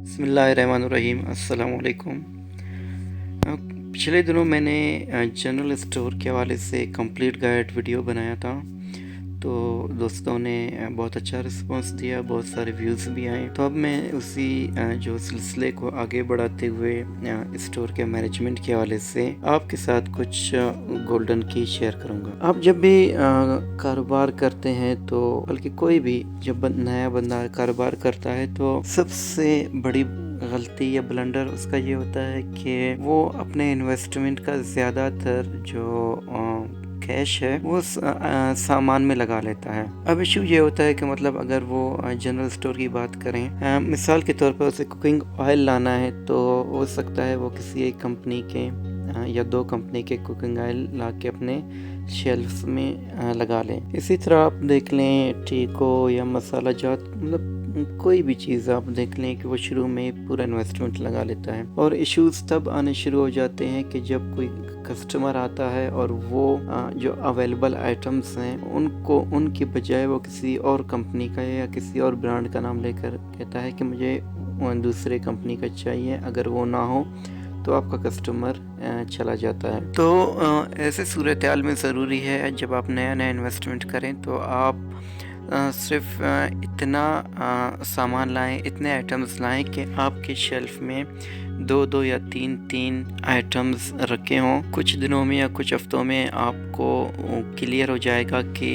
बिस्मिल्लाहिर्रहमानिर्रहीम अस्सलाम वालेकुम। पिछले दिनों मैंने जनरल स्टोर के हवाले से कंप्लीट गाइड वीडियो बनाया था, तो दोस्तों ने बहुत अच्छा रिस्पांस दिया, बहुत सारे व्यूज़ भी आए। तो अब मैं उसी जो सिलसिले को आगे बढ़ाते हुए स्टोर के मैनेजमेंट के हवाले से आपके साथ कुछ गोल्डन की शेयर करूंगा। आप जब भी कारोबार करते हैं, तो बल्कि कोई भी जब नया बंदा कारोबार करता है, तो सबसे बड़ी गलती या ब्लंडर उसका ये होता है कि वो अपने इन्वेस्टमेंट का ज़्यादातर जो कैश है वो सामान में लगा लेता है। अब इशू ये होता है कि मतलब अगर वो जनरल स्टोर की बात करें, मिसाल के तौर पर उसे कुकिंग ऑयल लाना है, तो हो सकता है वो किसी एक कंपनी के या दो कंपनी के कुकिंग ऑयल ला के अपने शेल्फ्स में लगा लें। इसी तरह आप देख लें टीको या मसाला जात, मतलब कोई भी चीज़ आप देख लें कि वो शुरू में पूरा इन्वेस्टमेंट लगा लेता है। और इश्यूज तब आने शुरू हो जाते हैं कि जब कोई कस्टमर आता है और वो जो अवेलेबल आइटम्स हैं उनको उनकी बजाय वो किसी और कंपनी का या किसी और ब्रांड का नाम लेकर कहता है कि मुझे दूसरे कंपनी का चाहिए। अगर वो ना हो तो आपका कस्टमर चला जाता है। तो ऐसे सूरत हाल में ज़रूरी है जब आप नया इन्वेस्टमेंट करें तो आप सिर्फ इतना सामान लाएं, इतने आइटम्स लाएं कि आपके शेल्फ में दो या तीन आइटम्स रखे हों। कुछ दिनों में या कुछ हफ्तों में आपको क्लियर हो जाएगा कि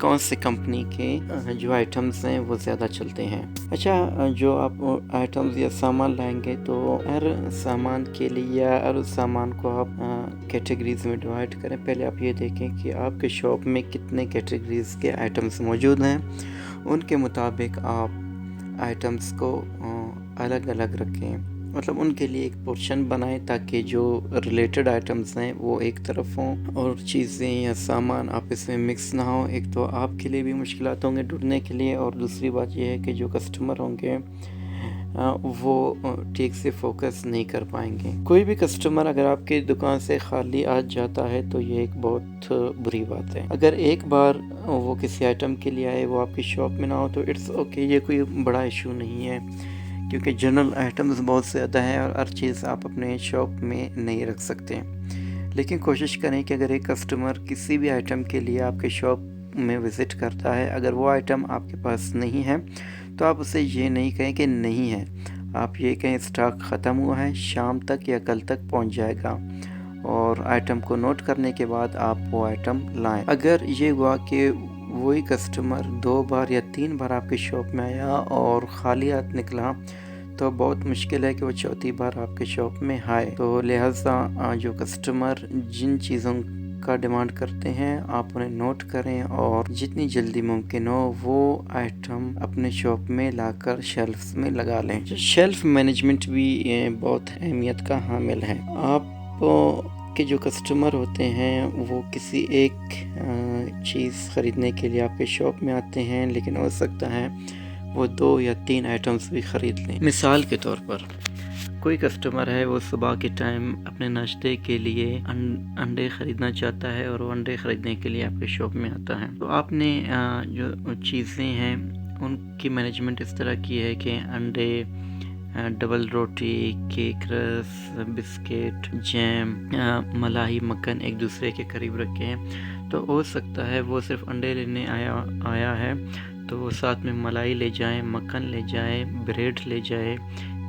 कौन से कंपनी के जो आइटम्स हैं वो ज़्यादा चलते हैं। अच्छा, जो आप आइटम्स या सामान लाएंगे तो हर सामान के लिए या हर सामान को आप कैटेगरीज में डिवाइड करें। पहले आप ये देखें कि आपके शॉप में कितने कैटेगरीज के आइटम्स मौजूद हैं, उनके मुताबिक आप आइटम्स को अलग अलग रखें, मतलब उनके लिए एक पोर्शन बनाएं ताकि जो रिलेटेड आइटम्स हैं वो एक तरफ हों और चीज़ें या सामान आपस में मिक्स ना हो। एक तो आपके लिए भी मुश्किलात होंगे ढूंढने के लिए, और दूसरी बात यह है कि जो कस्टमर होंगे वो ठीक से फोकस नहीं कर पाएंगे। कोई भी कस्टमर अगर आपकी दुकान से खाली आ जाता है तो ये एक बहुत बुरी बात है। अगर एक बार वो किसी आइटम के लिए आए, वो आपकी शॉप में ना हो तो इट्स ओके, ये कोई बड़ा इशू नहीं है, क्योंकि जनरल आइटम्स बहुत ज़्यादा है और हर चीज़ आप अपने शॉप में नहीं रख सकते। लेकिन कोशिश करें कि अगर एक कस्टमर किसी भी आइटम के लिए आपके शॉप में विज़िट करता है, अगर वो आइटम आपके पास नहीं है तो आप उसे ये नहीं कहें कि नहीं है, आप ये कहें स्टॉक ख़त्म हुआ है, शाम तक या कल तक पहुंच जाएगा, और आइटम को नोट करने के बाद आप वो आइटम लाएं। अगर ये हुआ कि वही कस्टमर 2 बार या 3 बार आपकी शॉप में आया और खाली हाथ निकला, तो बहुत मुश्किल है कि वो चौथी बार आपके शॉप में आए। तो लिहाजा जो कस्टमर जिन चीज़ों का डिमांड करते हैं आप उन्हें नोट करें और जितनी जल्दी मुमकिन हो वो आइटम अपने शॉप में लाकर शेल्फ्स में लगा लें। शेल्फ मैनेजमेंट भी बहुत अहमियत का हामिल है। आप के जो कस्टमर होते हैं वो किसी एक चीज़ ख़रीदने के लिए आपके शॉप में आते हैं, लेकिन हो सकता है वो 2 या 3 आइटम्स भी ख़रीद लें। मिसाल के तौर पर कोई कस्टमर है, वो सुबह के टाइम अपने नाश्ते के लिए अंडे ख़रीदना चाहता है और वो अंडे ख़रीदने के लिए आपके शॉप में आता है। तो आपने जो चीज़ें हैं उनकी मैनेजमेंट इस तरह की है कि अंडे, डबल रोटी, केक रस, बिस्किट, जैम, मलाई, मक्खन एक दूसरे के करीब रखे हैं। तो हो सकता है वो सिर्फ अंडे लेने आया है तो वो साथ में मलाई ले जाए, मक्खन ले जाए, ब्रेड ले जाए,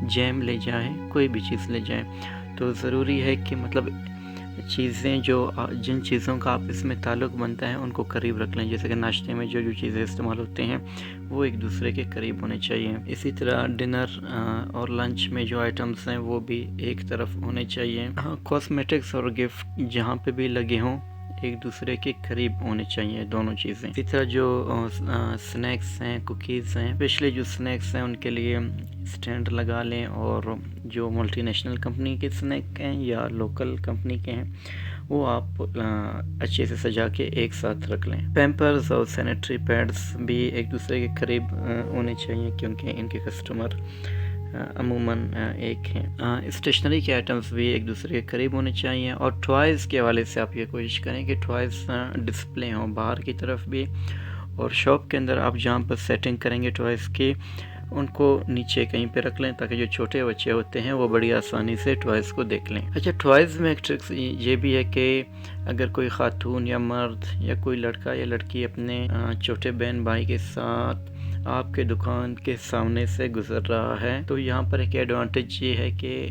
जैम ले जाए, कोई भी चीज़ ले जाए। तो ज़रूरी है कि मतलब चीज़ें जिन चीज़ों का आपस में ताल्लुक़ बनता है उनको करीब रख लें। जैसे कि नाश्ते में जो चीज़ें इस्तेमाल होते हैं वो एक दूसरे के करीब होने चाहिए। इसी तरह डिनर और लंच में जो आइटम्स हैं वो भी एक तरफ होने चाहिए। कॉस्मेटिक्स और गिफ्ट जहाँ पे भी लगे हों एक दूसरे के करीब होने चाहिए दोनों चीज़ें। इसी तरह जो स्नैक्स हैं, कुकीज़ हैं, स्पेशली जो स्नैक्स हैं उनके लिए स्टैंड लगा लें, और जो मल्टीनेशनल कंपनी के स्नैक हैं या लोकल कंपनी के हैं वो आप अच्छे से सजा के एक साथ रख लें। पैम्पर्स और सैनिटरी पैड्स भी एक दूसरे के करीब होने चाहिए, क्योंकि इनके कस्टमर अमूमन एक हैं। स्टेशनरी के आइटम्स भी एक दूसरे के करीब होने चाहिए। और टॉयज़ के हवाले से आप ये कोशिश करें कि टॉयज़ डिस्प्ले हों बाहर की तरफ भी, और शॉप के अंदर आप जहाँ पर सेटिंग करेंगे टॉयज़ की ان کو نیچے کہیں پہ رکھ لیں تاکہ جو چھوٹے بچے ہوتے ہیں وہ بڑی آسانی سے ٹوائز کو دیکھ لیں۔ اچھا، ٹوائز میں ایک ٹرکس یہ بھی ہے کہ اگر کوئی خاتون یا مرد یا کوئی لڑکا یا لڑکی اپنے چھوٹے بہن بھائی کے ساتھ آپ کے دکان کے سامنے سے گزر رہا ہے تو یہاں پر ایک ایڈوانٹیج یہ ہے کہ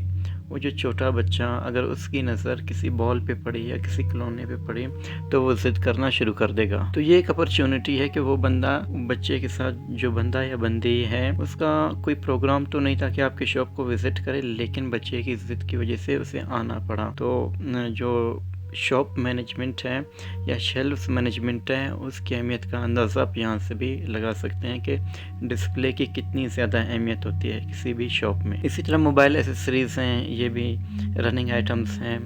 وہ جو چھوٹا بچہ اگر اس کی نظر کسی بال پہ پڑی یا کسی کھلونے پہ پڑی تو وہ ضد کرنا شروع کر دے گا۔ تو یہ ایک اپرچونٹی ہے کہ وہ بندہ بچے کے ساتھ جو بندہ یا بندی ہے اس کا کوئی پروگرام تو نہیں تھا کہ آپ کی شاپ کو وزٹ کرے، لیکن بچے کی ضد کی وجہ سے اسے آنا پڑا۔ تو جو شاپ مینجمنٹ ہے یا شیلفز مینجمنٹ ہے اس کی اہمیت کا اندازہ آپ یہاں سے بھی لگا سکتے ہیں کہ ڈسپلے کی کتنی زیادہ اہمیت ہوتی ہے کسی بھی شاپ میں۔ اسی طرح موبائل ایسیسریز ہیں، یہ بھی رننگ آئٹمز ہیں،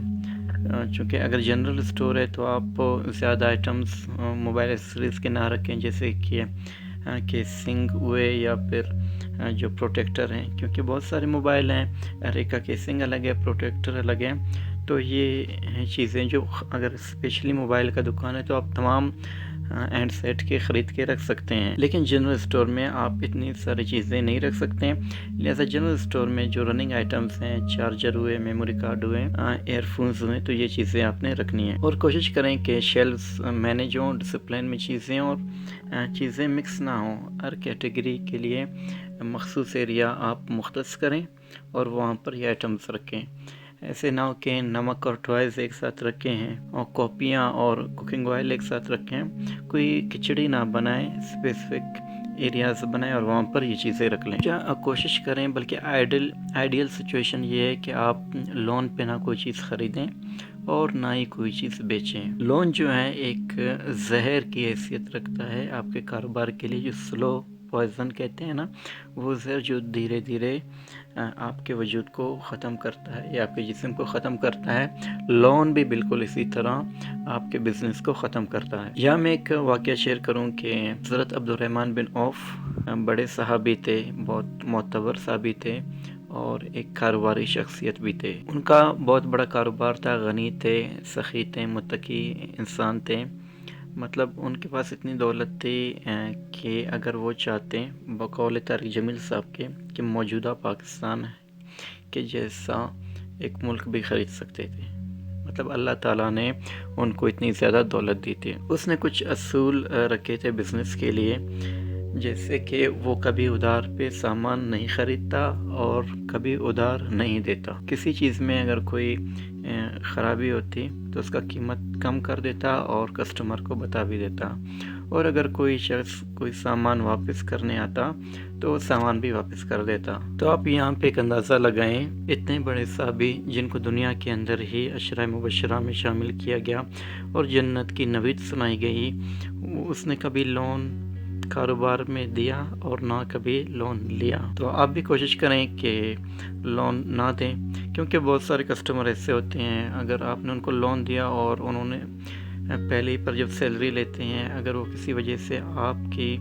چونکہ اگر جنرل اسٹور ہے تو آپ زیادہ آئٹمز موبائل ایسیسریز کے نہ رکھیں، جیسے کہ کیسنگ ہوئے یا پھر جو پروٹیکٹر ہیں، کیونکہ بہت سارے موبائل ہیں، ہر ایک کا کیسنگ الگ ہے، پروٹیکٹر الگ ہے۔ تو یہ چیزیں جو اگر اسپیشلی موبائل کا دکان ہے تو آپ تمام ہینڈ سیٹ کے خرید کے رکھ سکتے ہیں، لیکن جنرل اسٹور میں آپ اتنی ساری چیزیں نہیں رکھ سکتے ہیں۔ لہذا جنرل اسٹور میں جو رننگ آئٹمز ہیں، چارجر ہوئے، میموری کارڈ ہوئے، ایئر فونز ہوئے، تو یہ چیزیں آپ نے رکھنی ہیں، اور کوشش کریں کہ شیلفز مینیج ہوں، ڈسپلین میں چیزیں اور چیزیں مکس نہ ہوں۔ ہر کیٹیگری کے لیے مخصوص ایریا آپ مختص کریں اور وہاں پر یہ آئٹمز رکھیں۔ ایسے نہ ہو کہ نمک اور ٹوائز ایک ساتھ رکھے ہیں اور کاپیاں اور کوکنگ آئل ایک ساتھ رکھیں، کوئی کھچڑی نہ بنائیں، اسپیسیفک ایریاز بنائیں اور وہاں پر یہ چیزیں رکھ لیں۔ کوشش کریں، بلکہ آئیڈیل سچویشن یہ ہے کہ آپ لون پہ نہ کوئی چیز خریدیں اور نہ ہی کوئی چیز بیچیں۔ لون جو ہے ایک زہر کی حیثیت رکھتا ہے آپ کے کاروبار کے لیے، جو سلو پوائزن کہتے ہیں نا، وہ زہر جو دھیرے دھیرے آپ کے وجود کو ختم کرتا ہے یا آپ کے جسم کو ختم کرتا ہے، لون بھی بالکل اسی طرح آپ کے بزنس کو ختم کرتا ہے۔ یہاں میں ایک واقعہ شیئر کروں کہ حضرت عبد الرحمن بن عوف بڑے صحابی تھے، بہت معتبر صحابی تھے اور ایک کاروباری شخصیت بھی تھے۔ ان کا بہت بڑا کاروبار تھا، غنی تھے، سخی تھے، متقی انسان تھے۔ مطلب ان کے پاس اتنی دولت تھی کہ اگر وہ چاہتے، بقول طارق جمیل صاحب کے، کہ موجودہ پاکستان کے جیسا ایک ملک بھی خرید سکتے تھے۔ مطلب اللہ تعالیٰ نے ان کو اتنی زیادہ دولت دی تھی۔ اس نے کچھ اصول رکھے تھے بزنس کے لیے، جیسے کہ وہ کبھی ادھار پہ سامان نہیں خریدتا اور کبھی ادھار نہیں دیتا۔ کسی چیز میں اگر کوئی خرابی ہوتی تو اس کا قیمت کم کر دیتا اور کسٹمر کو بتا بھی دیتا، اور اگر کوئی شخص کوئی سامان واپس کرنے آتا تو وہ سامان بھی واپس کر دیتا۔ تو آپ یہاں پہ ایک اندازہ لگائیں، اتنے بڑے صحابی جن کو دنیا کے اندر ہی عشرہ مبشرہ میں شامل کیا گیا اور جنت کی نوید سنائی گئی، اس نے کبھی لون کاروبار میں دیا اور نہ کبھی لون لیا۔ تو آپ بھی کوشش کریں کہ لون نہ دیں، کیونکہ بہت سارے کسٹمر ایسے ہوتے ہیں، اگر آپ نے ان کو لون دیا اور انہوں نے پہلے ہی پر جب سیلری لیتے ہیں، اگر وہ کسی وجہ سے آپ کی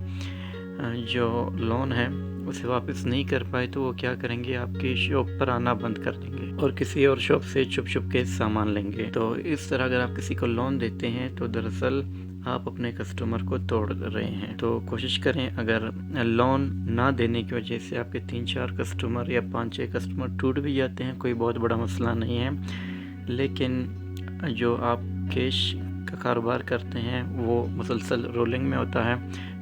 جو لون ہے اسے واپس نہیں کر پائے تو وہ کیا کریں گے، آپ کی شاپ پر آنا بند کر دیں گے اور کسی اور شاپ سے چھپ چھپ کے سامان لیں گے۔ تو اس طرح اگر آپ کسی کو لون دیتے ہیں تو دراصل آپ اپنے کسٹمر کو توڑ رہے ہیں۔ تو کوشش کریں، اگر لون نہ دینے کی وجہ سے آپ کے 3-4 کسٹمر یا 5-6 کسٹمر ٹوٹ بھی جاتے ہیں، کوئی بہت بڑا مسئلہ نہیں ہے، لیکن جو آپ کیش کا کاروبار کرتے ہیں وہ مسلسل رولنگ میں ہوتا ہے،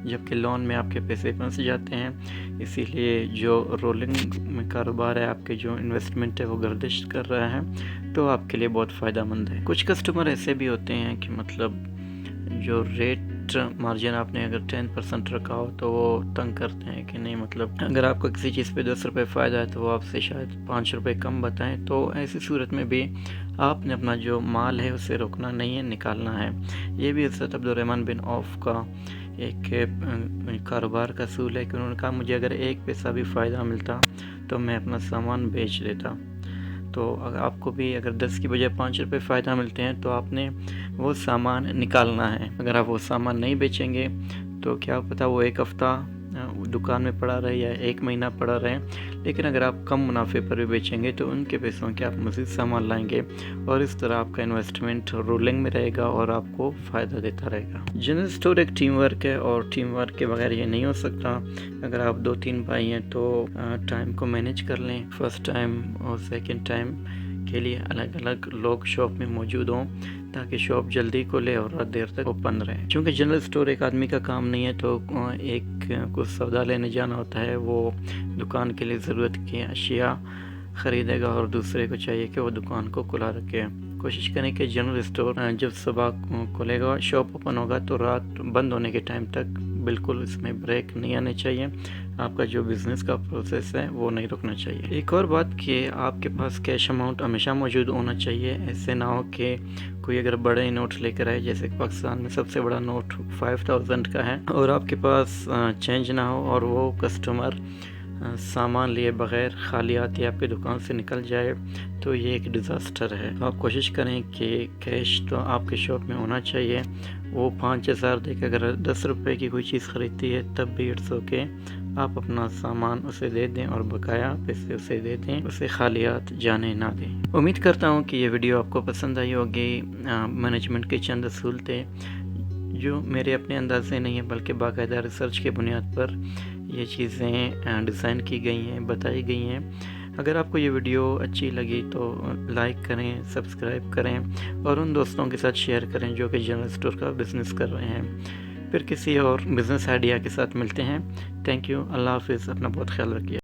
جبکہ لون میں آپ کے پیسے پھنس جاتے ہیں۔ اسی لیے جو رولنگ میں کاروبار ہے، آپ کے جو انویسٹمنٹ ہے وہ گردش کر رہا ہے، تو آپ کے لیے بہت فائدہ مند ہے۔ کچھ کسٹمر ایسے بھی ہوتے ہیں کہ مطلب جو ریٹ مارجن آپ نے اگر 10% رکھا ہو تو وہ تنگ کرتے ہیں کہ نہیں، مطلب اگر آپ کو کسی چیز پہ 10 روپے فائدہ ہے تو وہ آپ سے شاید 5 روپے کم بتائیں، تو ایسی صورت میں بھی آپ نے اپنا جو مال ہے اسے روکنا نہیں ہے، نکالنا ہے۔ یہ بھی حضرت عبد الرحمن بن عوف کا ایک کاروبار کا اصول ہے کہ انہوں نے کہا مجھے اگر 1 پیسہ بھی فائدہ ملتا تو میں اپنا سامان بیچ دیتا۔ تو اگر آپ کو بھی اگر 10 کی بجائے 5 روپے فائدہ ملتے ہیں تو آپ نے وہ سامان نکالنا ہے۔ اگر آپ وہ سامان نہیں بیچیں گے تو کیا پتہ وہ 1 ہفتہ दुकान में पड़ा रहे या 1 महीना पड़ा रहे, लेकिन अगर आप कम मुनाफे पर भी बेचेंगे तो उनके पैसों के आप मज़ीद सामान लाएंगे और इस तरह आपका इन्वेस्टमेंट रोलिंग में रहेगा और आपको फ़ायदा देता रहेगा। जनरल स्टोर एक टीम वर्क है और टीम वर्क के बगैर ये नहीं हो सकता। अगर आप 2-3 भाई हैं तो टाइम को मैनेज कर लें। फर्स्ट टाइम और सेकंड टाइम के लिए अलग अलग लोग शॉप में मौजूद हों ताकि शॉप जल्दी खुले और रात देर तक ओपन रहे। क्योंकि जनरल स्टोर एक आदमी का काम नहीं है, तो एक को सौदा लेने जाना होता है, वो दुकान के लिए ज़रूरत की अशिया ख़रीदेगा और दूसरे को चाहिए कि वो दुकान को खुला रखे। कोशिश करें कि जनरल स्टोर जब सुबह खुलेगा, शॉप ओपन होगा तो रात बंद होने के टाइम तक बिल्कुल इसमें ब्रेक नहीं आने चाहिए। आपका जो बिज़नेस का प्रोसेस है वो नहीं रुकना चाहिए। एक और बात कि आपके पास कैश अमाउंट हमेशा मौजूद होना चाहिए। ऐसे ना हो कि कोई अगर बड़े नोट लेकर आए, जैसे पाकिस्तान में सबसे बड़ा नोट 5000 का है, और आपके पास चेंज ना हो और वो कस्टमर सामान लिए बग़ैर खाली आती आपकी दुकान से निकल जाए, तो ये एक डिज़ास्टर है। तो आप कोशिश करें कि कैश तो आपके शॉप में होना चाहिए। वो 5000 देकर अगर 10 रुपये की कोई चीज़ ख़रीदती है तब भी इट्स ओके, आप अपना सामान उसे दे दें और बकाया पैसे उसे दे दें, उसे खाली हाथ जाने ना दें। उम्मीद करता हूँ कि ये वीडियो आपको पसंद आई होगी। मैनेजमेंट की चंद असूलतें जो मेरे अपने अंदाज़े नहीं है बल्कि बाकायदा रिसर्च के बुनियाद पर ये चीज़ें डिज़ाइन की गई हैं, बताई गई हैं। अगर आपको ये वीडियो अच्छी लगी तो लाइक करें, सब्सक्राइब करें और उन दोस्तों के साथ शेयर करें जो कि जनरल स्टोर का बिज़नेस कर रहे हैं। फिर किसी और बिज़नेस आइडिया के साथ मिलते हैं। Thank you. अल्लाह हाफ़िज़। अपना बहुत ख्याल रखिए।